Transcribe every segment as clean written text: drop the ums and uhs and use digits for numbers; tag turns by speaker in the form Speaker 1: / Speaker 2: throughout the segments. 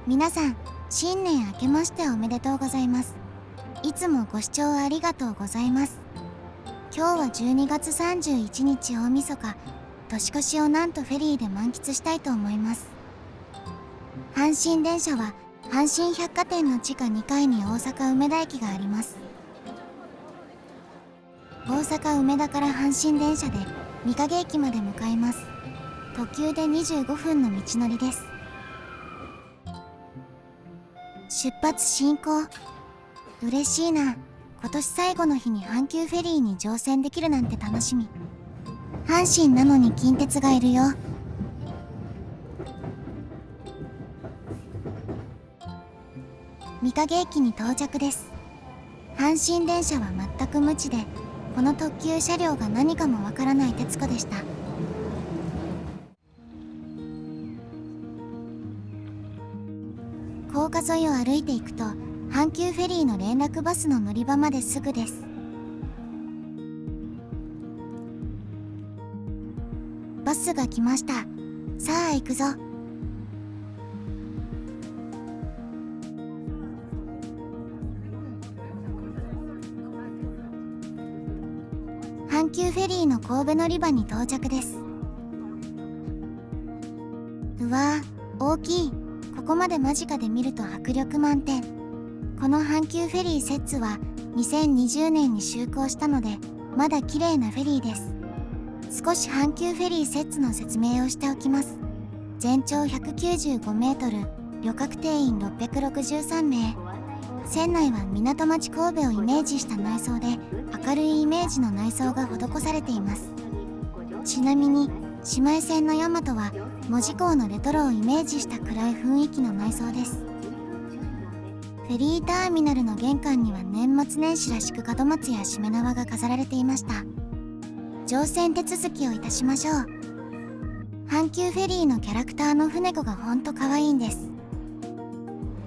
Speaker 1: 皆さん、新年明けましておめでとうございます。いつもご視聴ありがとうございます。今日は12月31日大晦日、年越しをなんとフェリーで満喫したいと思います。阪神電車は阪神百貨店の地下2階に大阪梅田駅があります。大阪梅田から阪神電車で御影駅まで向かいます。特急で25分の道のりです。出発進行。嬉しいな。今年最後の日に阪急フェリーに乗船できるなんて楽しみ。阪神なのに近鉄がいるよ。御影駅に到着です。阪神電車は全く無知で、この特急車両が何かもわからない徹子でした。高架沿いを歩いていくと、阪急フェリーの連絡バスの乗り場まですぐです。バスが来ました。さあ行くぞ。阪急フェリーの神戸乗り場に到着です。うわー、大きい。ここまで間近で見ると迫力満点。この阪急フェリー摂津は2020年に就航したので、まだ綺麗なフェリーです。少し阪急フェリー摂津の説明をしておきます。全長195メートル、旅客定員663名。船内は港町神戸をイメージした内装で、明るいイメージの内装が施されています。ちなみに姉妹船の大和は門司港のレトロをイメージした暗い雰囲気の内装です。フェリーターミナルの玄関には年末年始らしく門松やしめ縄が飾られていました。乗船手続きをいたしましょう。阪急フェリーのキャラクターの船子がほんと可愛いんです。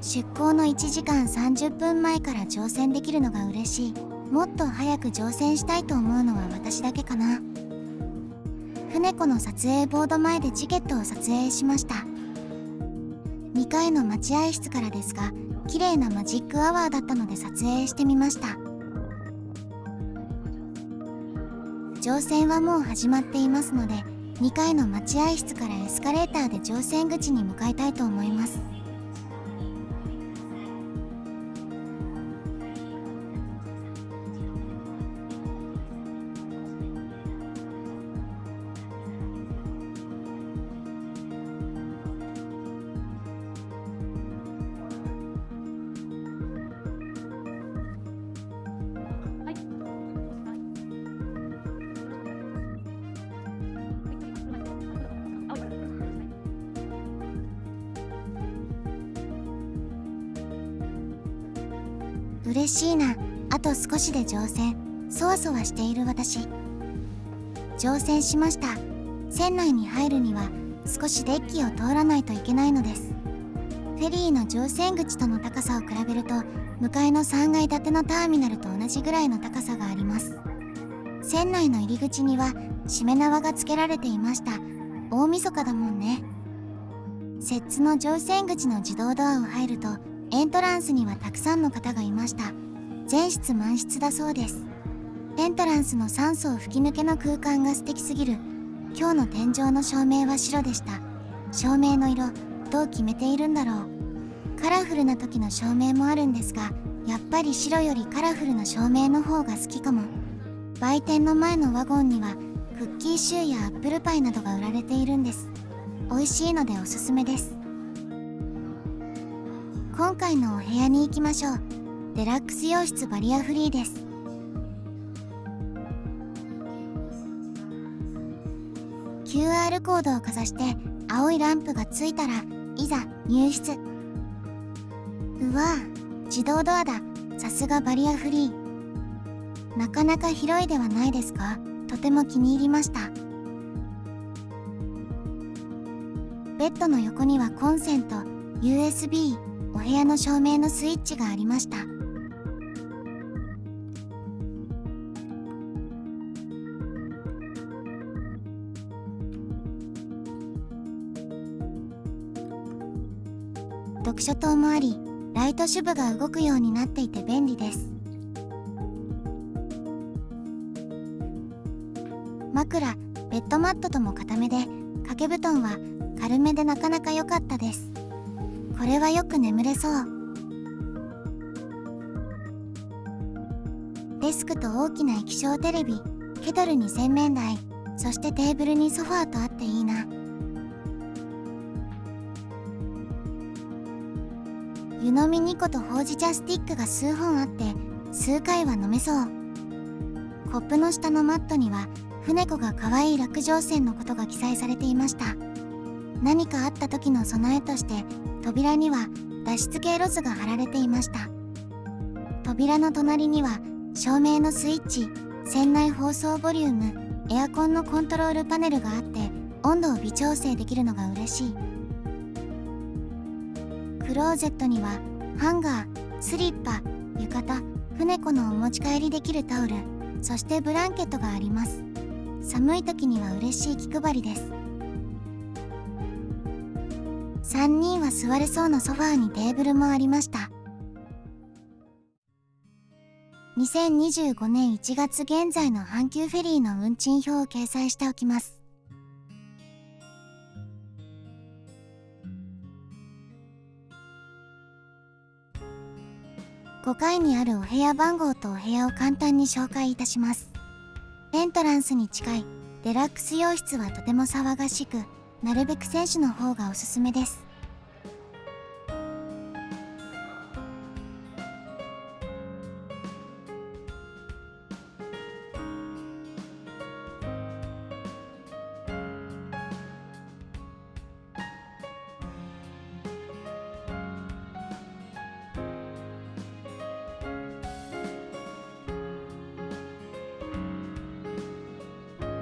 Speaker 1: 出港の1時間30分前から乗船できるのが嬉しい。もっと早く乗船したいと思うのは私だけかな。船子の撮影ボード前でチケットを撮影しました。2階の待合室からですが、綺麗なマジックアワーだったので撮影してみました。乗船はもう始まっていますので、2階の待合室からエスカレーターで乗船口に向かいたいと思います。嬉しいな。あと少しで乗船。そわそわしている私。乗船しました。船内に入るには少しデッキを通らないといけないのです。フェリーの乗船口との高さを比べると、向かいの3階建てのターミナルと同じぐらいの高さがあります。船内の入り口にはしめ縄が付けられていました。大晦日だもんね。摂津の乗船口の自動ドアを入ると、エントランスにはたくさんの方がいました。全室満室だそうです。エントランスの3層吹き抜けの空間が素敵すぎる。今日の天井の照明は白でした。照明の色、どう決めているんだろう。カラフルな時の照明もあるんですが、やっぱり白よりカラフルな照明の方が好きかも。売店の前のワゴンにはクッキーシューやアップルパイなどが売られているんです。美味しいのでおすすめです。今回のお部屋に行きましょう。デラックス洋室バリアフリーです。QR コードをかざして青いランプがついたらいざ入室。うわぁ、自動ドアだ。さすがバリアフリー。なかなか広いではないですか。とても気に入りました。ベッドの横にはコンセント、USB、お部屋の照明のスイッチがありました。読書灯もあり、ライト手部が動くようになっていて便利です。枕、ベッドマットとも固めで、掛け布団は軽めでなかなか良かったです。これはよく眠れそう。デスクと大きな液晶テレビ、ケトルに洗面台、そしてテーブルにソファーとあっていいな。湯飲み2個とほうじ茶スティックが数本あって数回は飲めそう。コップの下のマットには船子が可愛い落城船のことが記載されていました。何かあった時の備えとして扉には脱出経路図が貼られていました。扉の隣には照明のスイッチ、船内放送ボリューム、エアコンのコントロールパネルがあって温度を微調整できるのが嬉しい。クローゼットにはハンガー、スリッパ、浴衣、船子のお持ち帰りできるタオル、そしてブランケットがあります。寒い時には嬉しい気配りです。3人は座れそうなソファーにテーブルもありました。2025年1月現在の阪急フェリーの運賃表を掲載しておきます。5階にあるお部屋番号とお部屋を簡単に紹介いたします。エントランスに近いデラックス洋室はとても騒がしく、なるべく選手の方がおすすめです。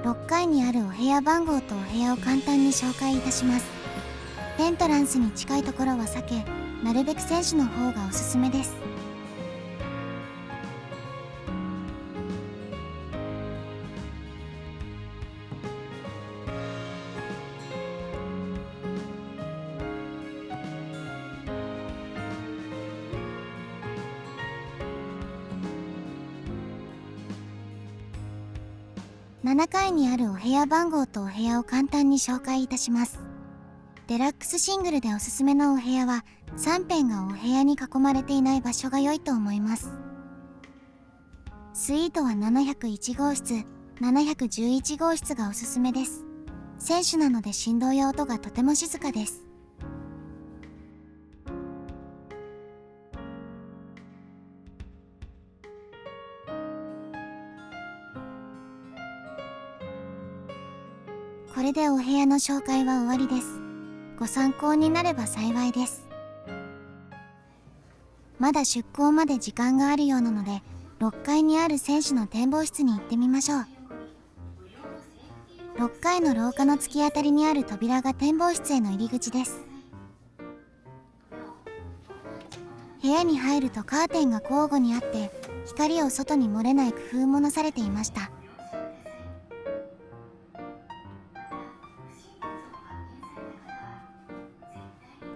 Speaker 1: 6階にあるお部屋番号とお部屋を簡単に紹介いたします。エントランスに近いところは避け、なるべく選手の方がおすすめです。7階にあるお部屋番号とお部屋を簡単に紹介いたします。デラックスシングルでおすすめのお部屋は3辺がお部屋に囲まれていない場所が良いと思います。スイートは701号室、711号室がおすすめです。選手なので振動や音がとても静かです。これでお部屋の紹介は終わりです。ご参考になれば幸いです。まだ出港まで時間があるようなので、6階にある選手の展望室に行ってみましょう。6階の廊下の突き当たりにある扉が展望室への入り口です。部屋に入るとカーテンが交互にあって、光を外に漏れない工夫もなされていました。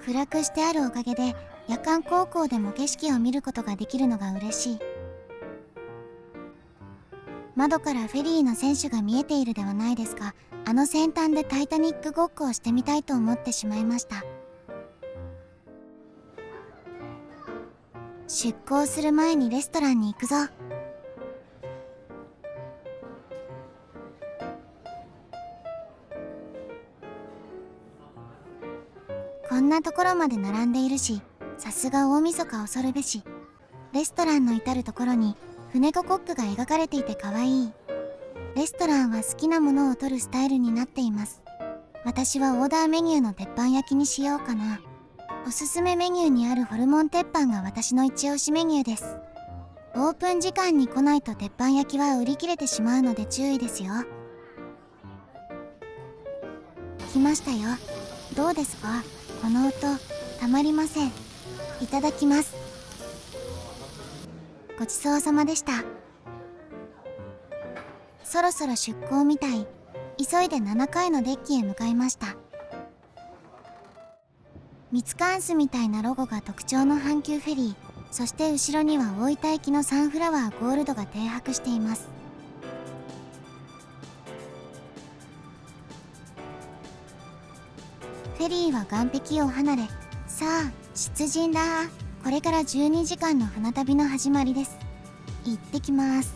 Speaker 1: 暗くしてあるおかげで夜間航行でも景色を見ることができるのが嬉しい。窓からフェリーの選手が見えているではないですか。あの先端でタイタニックごっこをしてみたいと思ってしまいました。出港する前にレストランに行くぞ。こんなところまで並んでいるし、さすが大晦日恐るべし。レストランの至るところに船子コックが描かれていて可愛い。レストランは好きなものを取るスタイルになっています。私はオーダーメニューの鉄板焼きにしようかな。おすすめメニューにあるホルモン鉄板が私の一押しメニューです。オープン時間に来ないと鉄板焼きは売り切れてしまうので注意ですよ。来ましたよ。どうですか？この音、たまりません。いただきます。ごちそうさまでした。そろそろ出港みたい。急いで7階のデッキへ向かいました。ミツカンスみたいなロゴが特徴の阪急フェリー、そして後ろには大分行きのサンフラワーゴールドが停泊しています。フェリーは岸壁を離れ、さあ出陣だ。これから12時間の船旅の始まりです。行ってきます。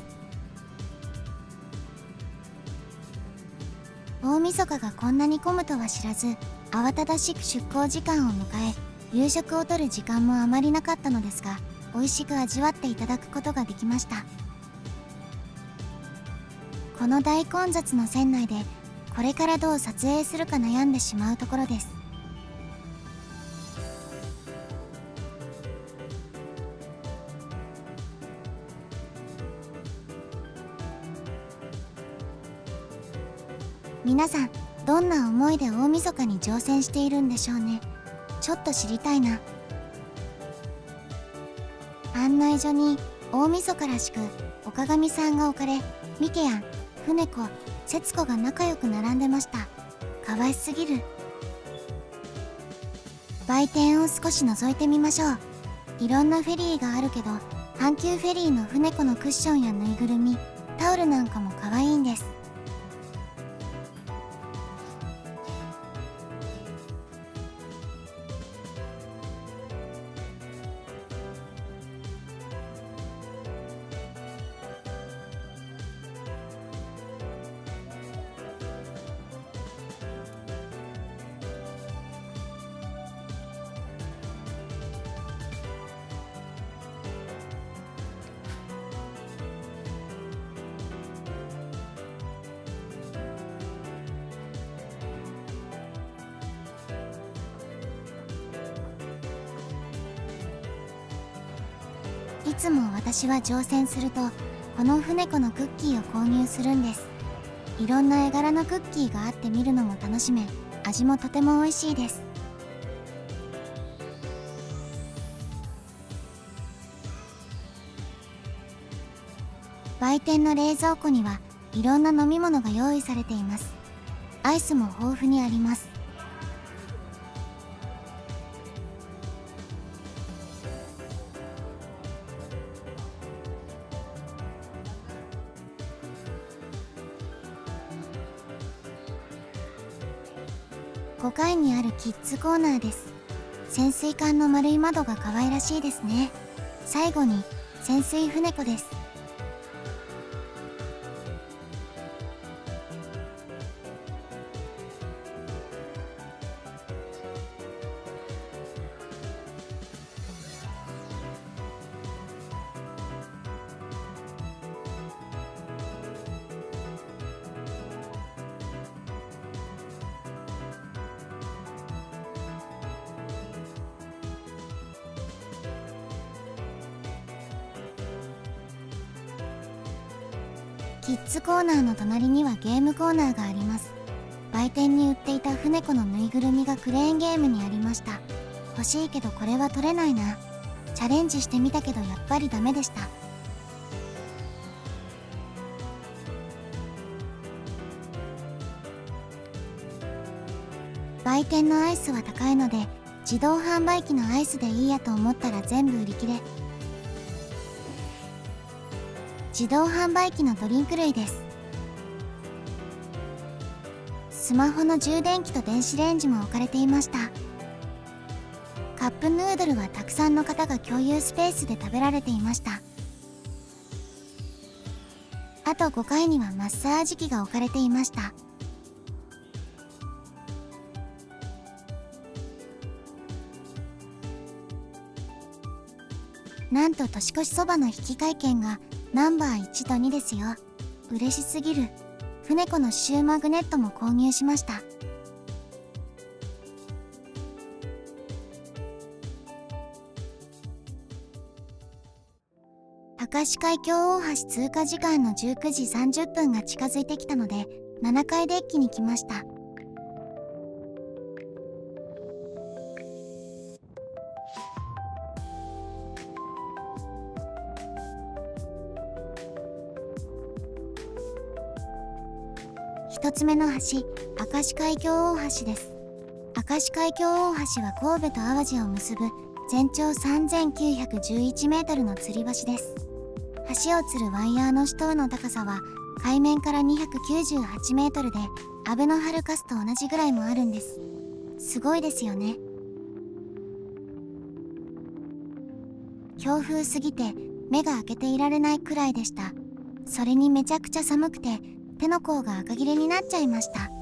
Speaker 1: 大晦日がこんなに混むとは知らず、慌ただしく出港時間を迎え、夕食をとる時間もあまりなかったのですが、美味しく味わっていただくことができました。この大混雑の船内で、これからどう撮影するか悩んでしまうところです。皆さん、どんな思いで大晦日に乗船しているんでしょうね。ちょっと知りたいな。案内所に大晦日らしく岡上さんが置かれ、ミケヤン、船子、節子が仲良く並んでました。かわいすぎる。売店を少し覗いてみましょう。いろんなフェリーがあるけど、阪急フェリーの船子のクッションやぬいぐるみ、タオルなんかもかわいいんです。いつも私は乗船すると、この船子のクッキーを購入するんです。いろんな絵柄のクッキーがあって見るのも楽しめ、味もとても美味しいです。売店の冷蔵庫にはいろんな飲み物が用意されています。アイスも豊富にあります。5階にあるキッズコーナーです。潜水艦の丸い窓が可愛らしいですね。最後に潜水船子です。キッズコーナーの隣にはゲームコーナーがあります。売店に売っていた船子のぬいぐるみがクレーンゲームにありました。欲しいけどこれは取れないな。チャレンジしてみたけどやっぱりダメでした。売店のアイスは高いので、自動販売機のアイスでいいやと思ったら全部売り切れ。自動販売機のドリンク類です。スマホの充電器と電子レンジも置かれていました。カップヌードルはたくさんの方が共有スペースで食べられていました。あと5階にはマッサージ機が置かれていました。なんと年越しそばの引換券がナンバー1と2ですよ。嬉しすぎる。船子の刺繍マグネットも購入しました。明石海峡大橋通過時間の19時30分が近づいてきたので、7階デッキに来ました。1つ目の橋、明石海峡大橋です。明石海峡大橋は神戸と淡路を結ぶ全長3911メートルの吊り橋です。橋を吊るワイヤーの主塔の高さは海面から298メートルで、アベノハルカスと同じぐらいもあるんです。すごいですよね。強風すぎて目が開けていられないくらいでした。それにめちゃくちゃ寒くて手の甲が赤切れになっちゃいました。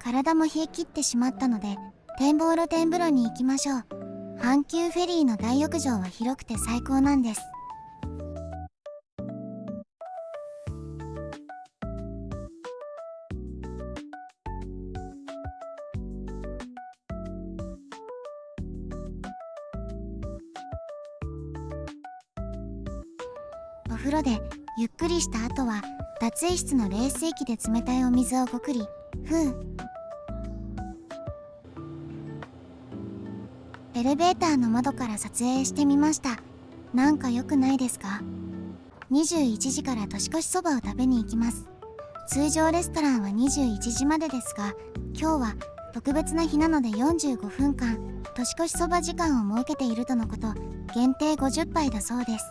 Speaker 1: 体も冷え切ってしまったので、展望露天風呂に行きましょう。阪急フェリーの大浴場は広くて最高なんです。お風呂でゆっくりした後は脱衣室の冷水器で冷たいお水をごくり。エレベーターの窓から撮影してみました。なんか良くないですか？21時から年越しそばを食べに行きます。通常レストランは21時までですが、今日は特別な日なので45分間年越しそば時間を設けているとのこと。限定50杯だそうです。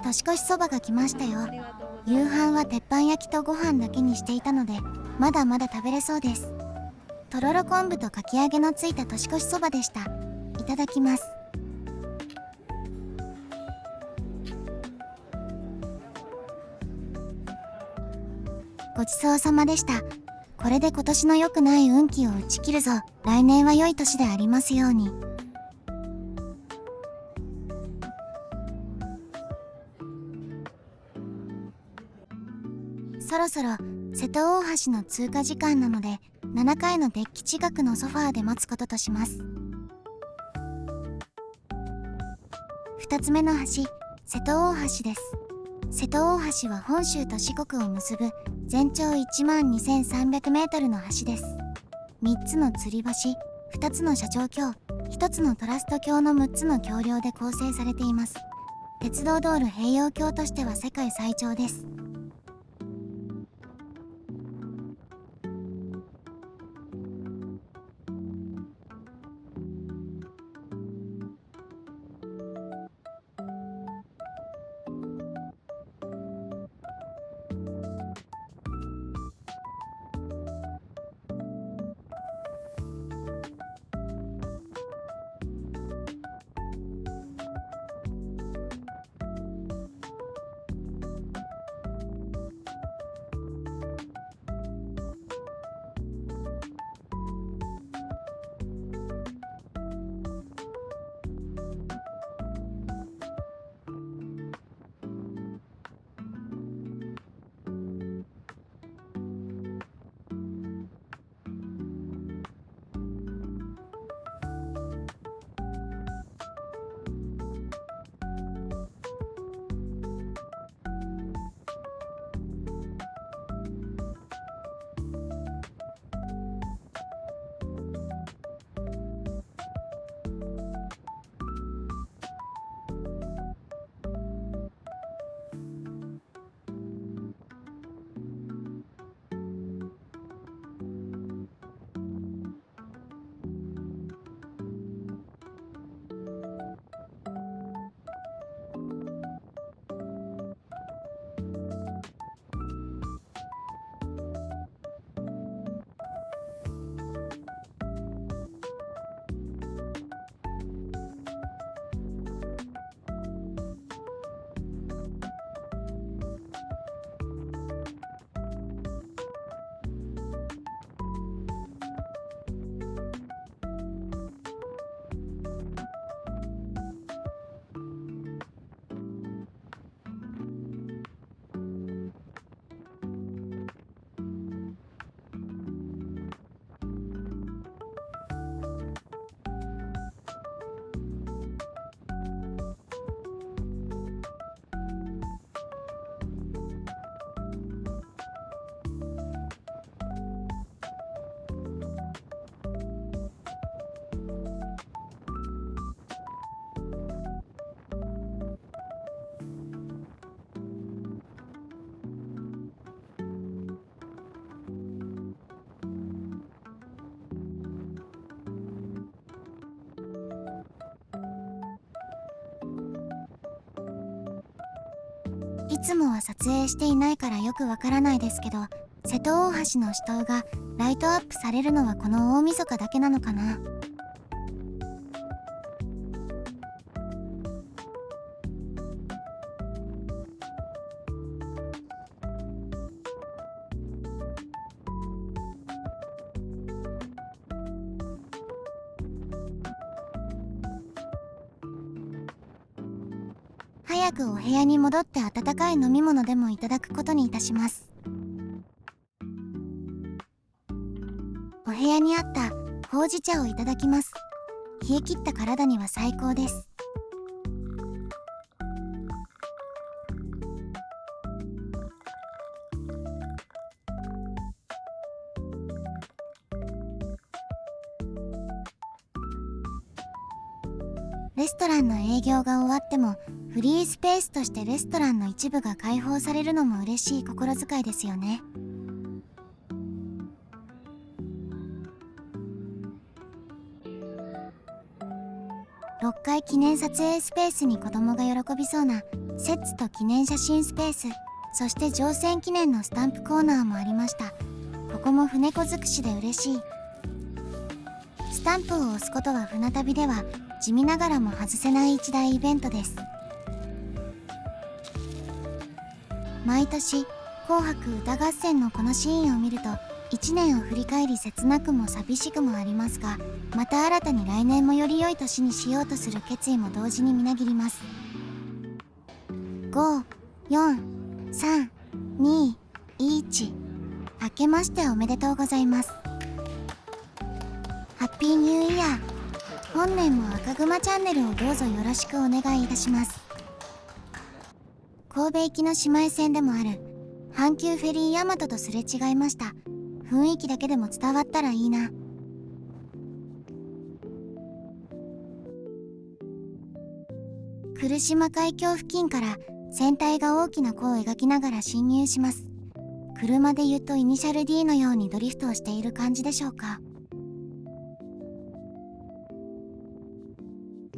Speaker 1: 年越しそばが来ましたよ。夕飯は鉄板焼きとご飯だけにしていたので、まだまだ食べれそうです。とろろ昆布とかき揚げのついた年越しそばでした。いただきます。ごちそうさまでした。これで今年の良くない運気を打ち切るぞ。来年は良い年でありますように。そろそろ瀬戸大橋の通過時間なので、7階のデッキ近くのソファーで待つこととします。2つ目の橋、瀬戸大橋です。瀬戸大橋は本州と四国を結ぶ全長12,300メートルの橋です。3つの吊り橋、2つの斜張橋、1つのトラスト橋の6つの橋梁で構成されています。鉄道道路併用橋としては世界最長です。いつもは撮影していないからよくわからないですけど、瀬戸大橋の主塔がライトアップされるのはこの大晦日だけなのかな。早くお部屋に戻って温かい飲み物でもいただくことにいたします。お部屋にあったほうじ茶をいただきます。冷え切った体には最高です。レストランの営業が終わってもフリースペースとしてレストランの一部が開放されるのも嬉しい心遣いですよね。6階記念撮影スペースに子供が喜びそうなセッツと記念写真スペース、そして乗船記念のスタンプコーナーもありました。ここも船子尽くしで嬉しい。スタンプを押すことは船旅では地味ながらも外せない一大イベントです。毎年紅白歌合戦のこのシーンを見ると1年を振り返り切なくも寂しくもありますが、また新たに来年もより良い年にしようとする決意も同時にみなぎります。5、4、3、2、1。明けましておめでとうございます。ハッピーニューイヤー。本年も赤熊チャンネルをどうぞよろしくお願いいたします。神戸行きの姉妹線でもある阪急フェリーヤマトとすれ違いました。雰囲気だけでも伝わったらいいな。来島海峡付近から船体が大きな弧を描きながら進入します。車で言うとイニシャル D のようにドリフトをしている感じでしょうか。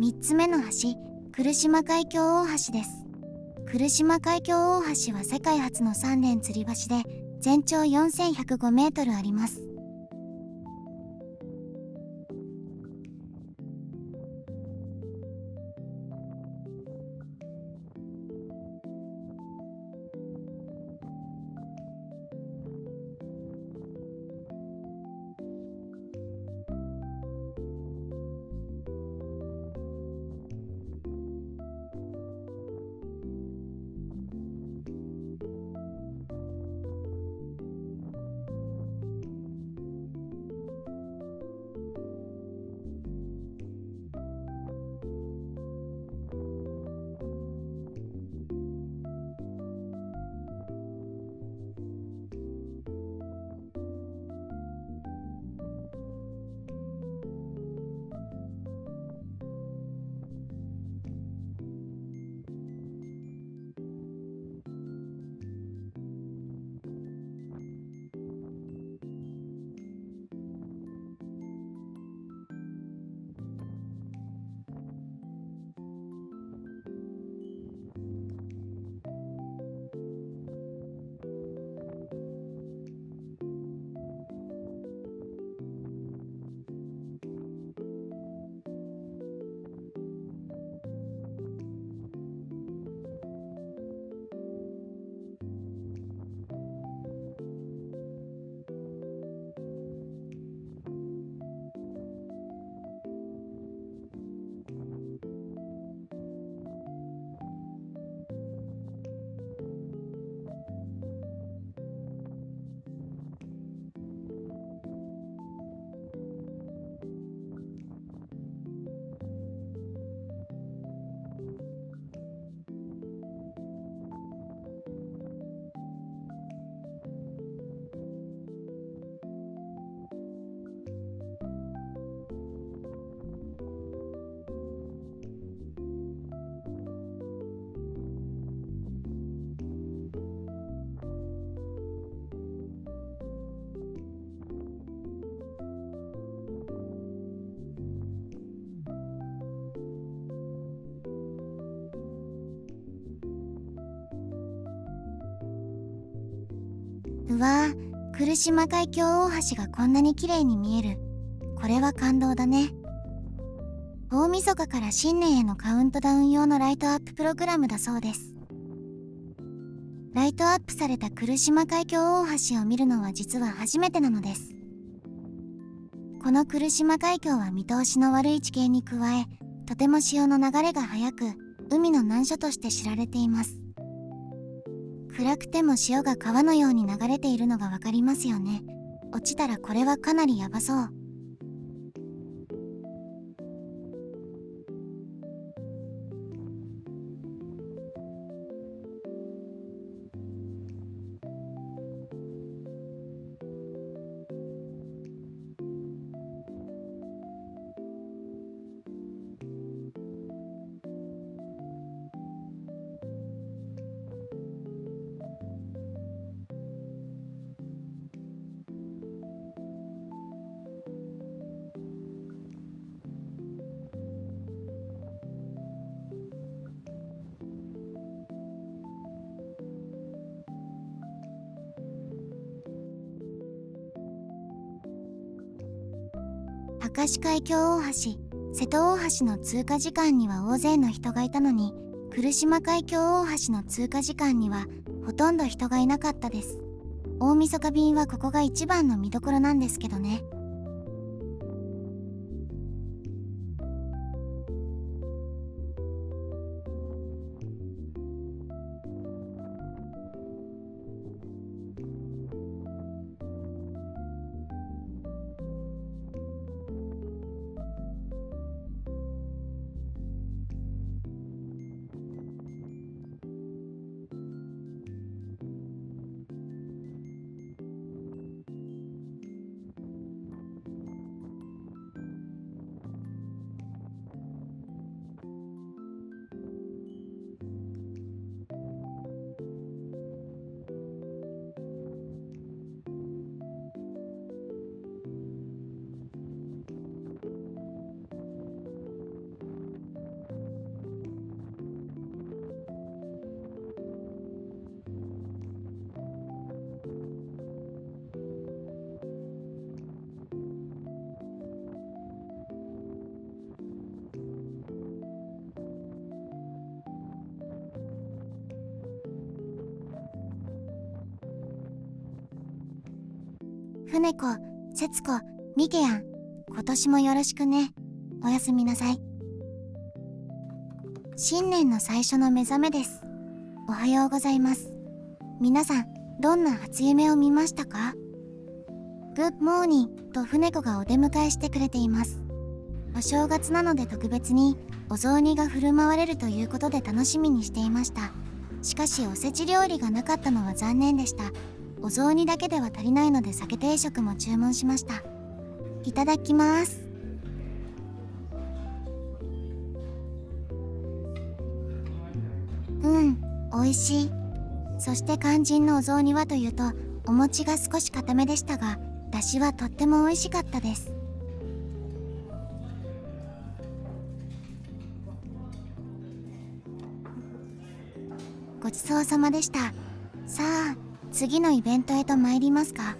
Speaker 1: 3つ目の橋、来島海峡大橋です。来島海峡大橋は世界初の3連吊り橋で全長4105メートルあります。うわー、来島海峡大橋がこんなに綺麗に見える。これは感動だね。大晦日から新年へのカウントダウン用のライトアッププログラムだそうです。ライトアップされた来島海峡大橋を見るのは実は初めてなのです。この来島海峡は見通しの悪い地形に加え、とても潮の流れが速く、海の難所として知られています。暗くても潮が川のように流れているのがわかりますよね。落ちたらこれはかなりヤバそう。明石海峡大橋、瀬戸大橋の通過時間には大勢の人がいたのに、来島海峡大橋の通過時間にはほとんど人がいなかったです。大晦日便はここが一番の見どころなんですけどね。船子、節子、ミケヤン、今年もよろしくね。おやすみなさい。新年の最初の目覚めです。おはようございます。皆さん、どんな初夢を見ましたか？グッモーニンと船子がお出迎えしてくれています。お正月なので特別にお雑煮が振る舞われるということで楽しみにしていました。しかしおせち料理がなかったのは残念でした。お雑煮だけでは足りないので鮭定食も注文しました。いただきます。美味しい。そして肝心のお雑煮はというと、お餅が少し固めでしたが、出汁はとっても美味しかったです。ごちそうさまでした。さあ、次のイベントへと参りますか。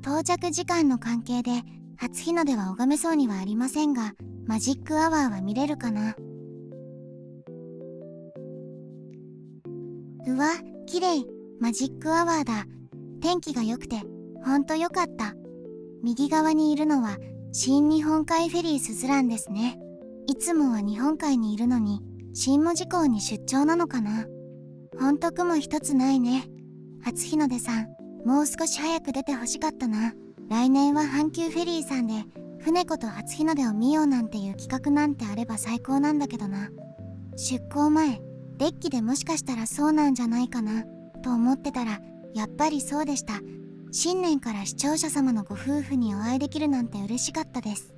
Speaker 1: 到着時間の関係で初日の出は拝めそうにはありませんが、マジックアワーは見れるかな。うわ、綺麗。マジックアワーだ。天気が良くてほんと良かった。右側にいるのは新日本海フェリーすずらんですね。いつもは日本海にいるのに新門司港に出張なのかな。ほんと雲一つないね。初日の出さん、もう少し早く出てほしかったな。来年は阪急フェリーさんで船子と初日の出を見ようなんていう企画なんてあれば最高なんだけどな。出港前、デッキでもしかしたらそうなんじゃないかなと思ってたら、やっぱりそうでした。新年から視聴者様のご夫婦にお会いできるなんて嬉しかったです。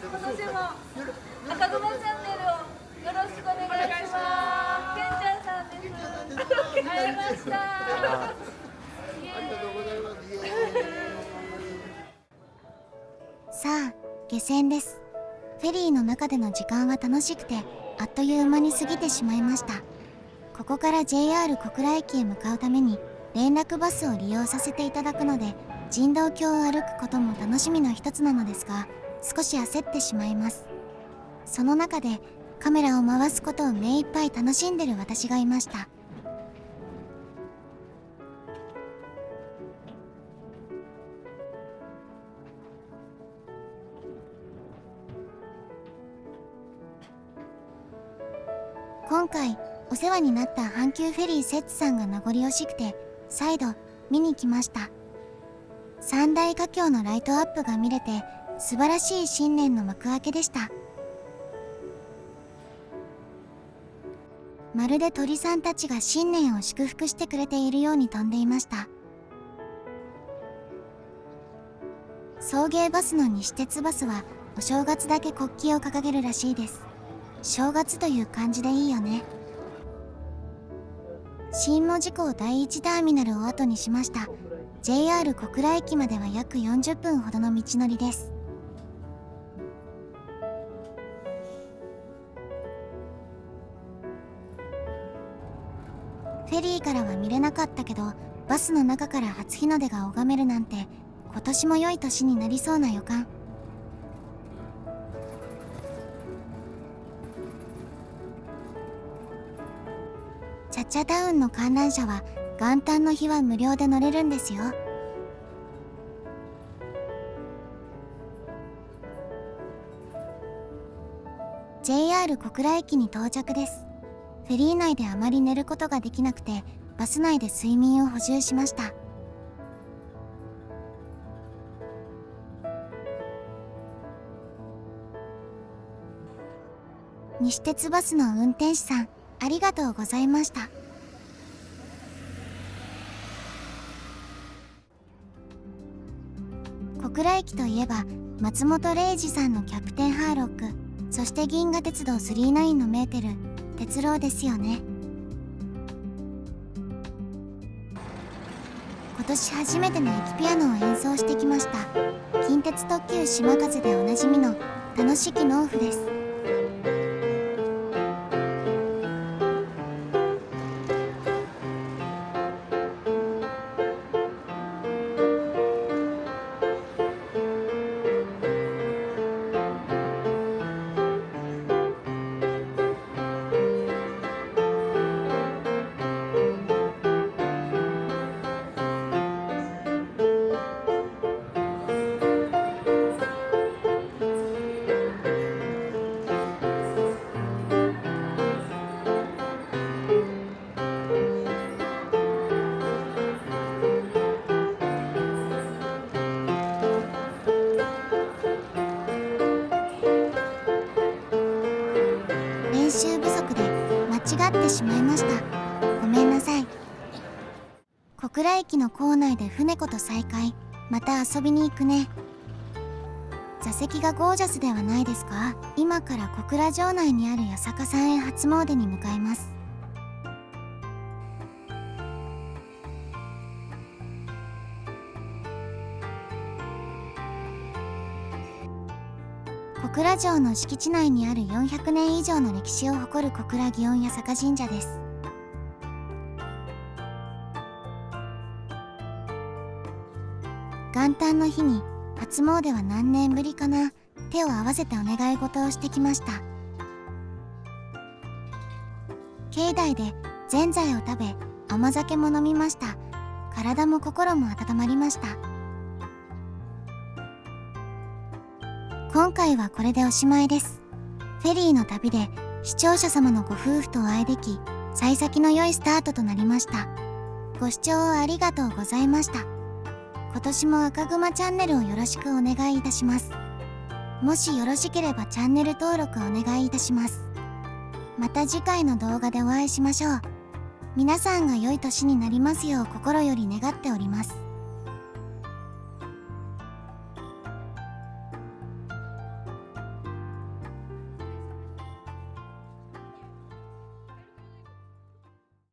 Speaker 2: 今年も赤熊チャンネルをよろしくお願いします。けんちゃんさんです。会えました。ありがとうございます。
Speaker 1: さあ、下船です。フェリーの中での時間は楽しくて、あっという間に過ぎてしまいました。ここから JR 小倉駅へ向かうために連絡バスを利用させていただくので、人道橋を歩くことも楽しみの一つなのですが、少し焦ってしまいます。その中でカメラを回すことを目いっぱい楽しんでる私がいました。今回お世話になった阪急フェリーセッツさんが名残惜しくて再度見に来ました。三大華僑のライトアップが見れて素晴らしい新年の幕開けでした。まるで鳥さんたちが新年を祝福してくれているように飛んでいました。送迎バスの西鉄バスはお正月だけ国旗を掲げるらしいです。正月という感じでいいよね。新門司港第一ターミナルを後にしました。 JR 小倉駅までは約40分ほどの道のりです。フェリーからは見れなかったけど、バスの中から初日の出が拝めるなんて、今年も良い年になりそうな予感。チャチャタウンの観覧車は元旦の日は無料で乗れるんですよ。JR 小倉駅に到着です。フェリー内であまり寝ることができなくて、バス内で睡眠を補充しました。西鉄バスの運転手さん、ありがとうございました。小倉駅といえば松本零士さんのキャプテンハーロック、そして銀河鉄道999のメーテル鉄郎ですよね。今年初めての駅ピアノを演奏してきました。近鉄特急島風でおなじみの楽しき農夫です。練習不足で間違ってしまいました。ごめんなさい。小倉駅の構内で船子と再会。また遊びに行くね。座席がゴージャスではないですか？今から小倉城内にある八坂さんへ初詣に向かいます。小倉城の敷地内にある400年以上の歴史を誇る小倉祇園八坂神社です。元旦の日に初詣は何年ぶりかな。手を合わせてお願い事をしてきました。境内でぜんざいを食べ、甘酒も飲みました。体も心も温まりました。今回はこれでおしまいです。フェリーの旅で視聴者様のご夫婦とお会いでき、幸先の良いスタートとなりました。ご視聴ありがとうございました。今年も赤熊チャンネルをよろしくお願いいたします。もしよろしければチャンネル登録お願いいたします。また次回の動画でお会いしましょう。皆さんが良い年になりますよう心より願っております。